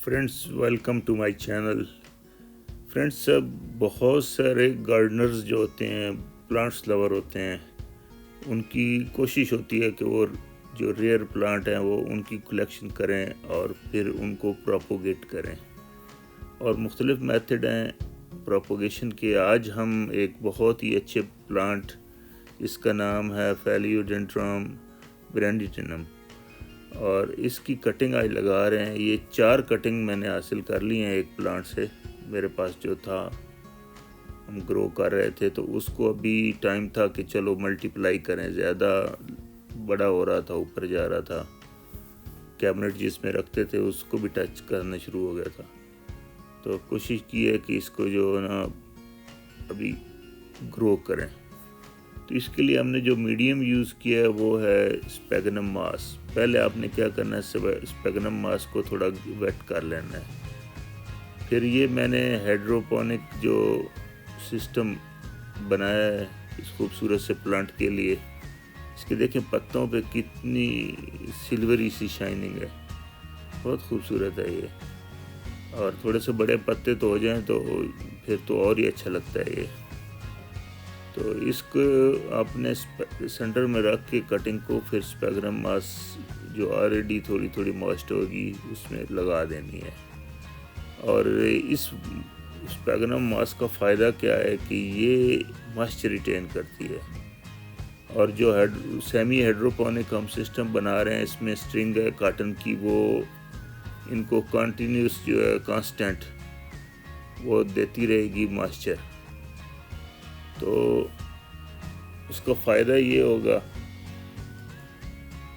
Friends, welcome to my channel. Friends, सब बहुत सारे गार्डनर्स जो होते हैं, प्लांट्स लवर होते हैं, उनकी कोशिश होती है कि वो जो रेयर प्लांट हैं वो उनकी कलेक्शन करें और फिर उनको प्रोपोगेट करें। और मुख्तलिफ मेथड हैं प्रोपोगेशन के। आज हम एक बहुत ही अच्छे प्लांट, इसका नाम है फेलियोडेंड्रम ब्रैंडिटिनम, और इसकी कटिंग आज लगा रहे हैं। ये 4 कटिंग मैंने हासिल कर ली हैं एक प्लांट से। मेरे पास जो था, हम ग्रो कर रहे थे, तो उसको अभी टाइम था कि चलो मल्टीप्लाई करें। ज़्यादा बड़ा हो रहा था, ऊपर जा रहा था, कैबिनेट जिसमें रखते थे उसको भी टच करना शुरू हो गया था। तो कोशिश की है कि इसको जो ना अभी ग्रो करें। तो इसके लिए हमने जो मीडियम यूज़ किया है वो है स्पेगनम मास। पहले आपने क्या करना है, स्पेगनम मास को थोड़ा वेट कर लेना है। फिर ये मैंने हाइड्रोपोनिक जो सिस्टम बनाया है इस खूबसूरत से प्लांट के लिए, इसके देखें पत्तों पे कितनी सिल्वरी सी शाइनिंग है, बहुत खूबसूरत है ये। और थोड़े से बड़े पत्ते तो हो जाएं तो फिर तो और ही अच्छा लगता है ये। तो इसको आपने सेंटर में रख के कटिंग को फिर स्पेगनम मास जो ऑलरेडी थोड़ी थोड़ी मॉइस्ट होगी उसमें लगा देनी है। और इस स्पेगनम मास का फ़ायदा क्या है कि ये मॉइस्चर रिटेन करती है। और जो सेमी हाइड्रोपोनिक हम सिस्टम बना रहे हैं, इसमें स्ट्रिंग है कॉटन की, वो इनको कंटिन्यूस जो है कांस्टेंट वो देती रहेगी मॉइस्चर। तो उसका फ़ायदा ये होगा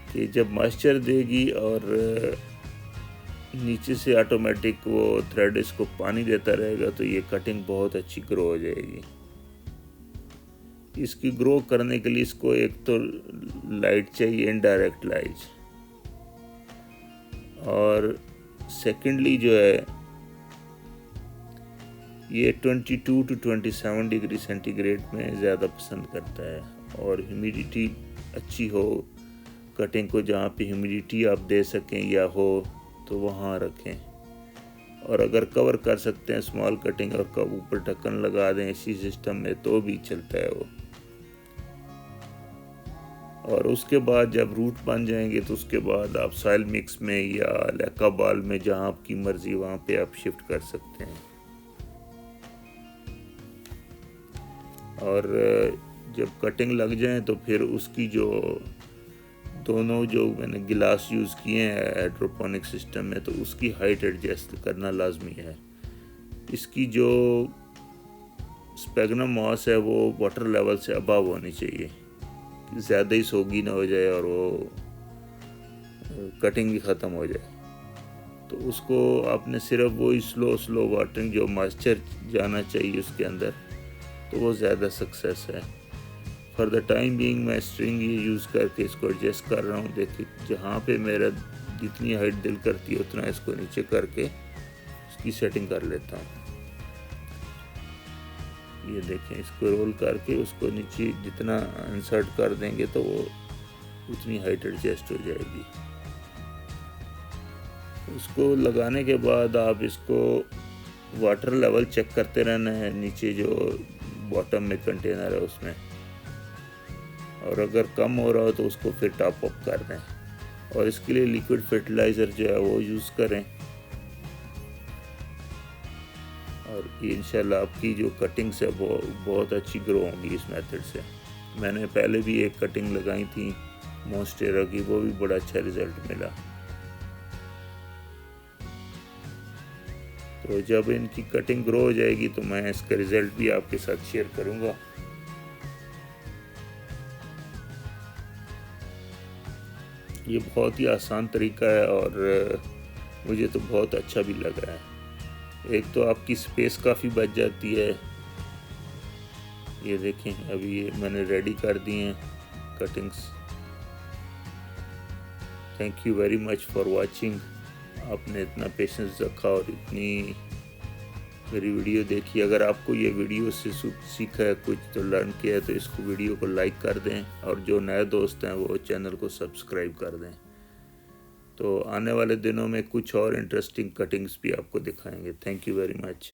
कि जब मॉइस्चर देगी और नीचे से ऑटोमेटिक वो थ्रेड इसको पानी देता रहेगा, तो ये कटिंग बहुत अच्छी ग्रो हो जाएगी। इसकी ग्रो करने के लिए इसको एक तो लाइट चाहिए, इनडायरेक्ट लाइट, और सेकेंडली जो है ये 22 टू 27 डिग्री सेंटीग्रेड में ज़्यादा पसंद करता है। और ह्यूमिडिटी अच्छी हो, कटिंग को जहाँ पे ह्यूमिडिटी आप दे सकें या हो तो वहाँ रखें। और अगर कवर कर सकते हैं स्मॉल कटिंग और कब ऊपर ढक्कन लगा दें इसी सिस्टम में तो भी चलता है वो। और उसके बाद जब रूट बन जाएंगे तो उसके बाद आप सॉइल मिक्स में या लेका बाल में, जहाँ आपकी मर्ज़ी वहाँ पे आप शिफ्ट कर सकते हैं। और जब कटिंग लग जाए तो फिर उसकी जो दोनों जो मैंने गिलास यूज़ किए हैं हाइड्रोपोनिक सिस्टम में, तो उसकी हाइट एडजस्ट करना लाजमी है। इसकी जो स्पेगनम मास है वो वाटर लेवल से अबव होनी चाहिए, ज़्यादा ही सोगी ना हो जाए और वो कटिंग भी ख़त्म हो जाए। तो उसको आपने सिर्फ वो स्लो वाटरिंग, जो मॉइस्चर जाना चाहिए उसके अंदर, तो वो ज़्यादा सक्सेस है। फॉर द टाइम बीइंग मैं स्ट्रिंग ये यूज़ करके इसको एडजस्ट कर रहा हूँ। देखिए, जहाँ पे मेरा जितनी हाइट दिल करती है उतना इसको नीचे करके इसकी सेटिंग कर लेता हूँ। ये देखें, इसको रोल करके उसको नीचे जितना इंसर्ट कर देंगे तो वो उतनी हाइट एडजस्ट हो जाएगी। उसको लगाने के बाद आप इसको वाटर लेवल चेक करते रहना है, नीचे जो बॉटम में कंटेनर है उसमें, और अगर कम हो रहा हो तो उसको फिर टॉप अप कर दें। और इसके लिए लिक्विड फर्टिलाइज़र जो है वो यूज़ करें। और ये इंशाल्लाह आपकी जो कटिंग्स है वो बहुत अच्छी ग्रो होंगी इस मेथड से। मैंने पहले भी एक कटिंग लगाई थी मोन्स्टेरा की, वो भी बड़ा अच्छा रिज़ल्ट मिला। तो जब इनकी कटिंग ग्रो हो जाएगी तो मैं इसका रिज़ल्ट भी आपके साथ शेयर करूँगा। ये बहुत ही आसान तरीका है और मुझे तो बहुत अच्छा भी लग रहा है। एक तो आपकी स्पेस काफ़ी बच जाती है। ये देखें, अभी ये मैंने रेडी कर दी हैं cuttings. Thank you very much for watching. आपने इतना पेशेंस रखा और इतनी मेरी वीडियो देखी। अगर आपको ये वीडियो से सीखा है कुछ, तो लर्न किया है, तो इसको वीडियो को लाइक कर दें, और जो नए दोस्त हैं वो चैनल को सब्सक्राइब कर दें। तो आने वाले दिनों में कुछ और इंटरेस्टिंग कटिंग्स भी आपको दिखाएंगे। Thank you very much.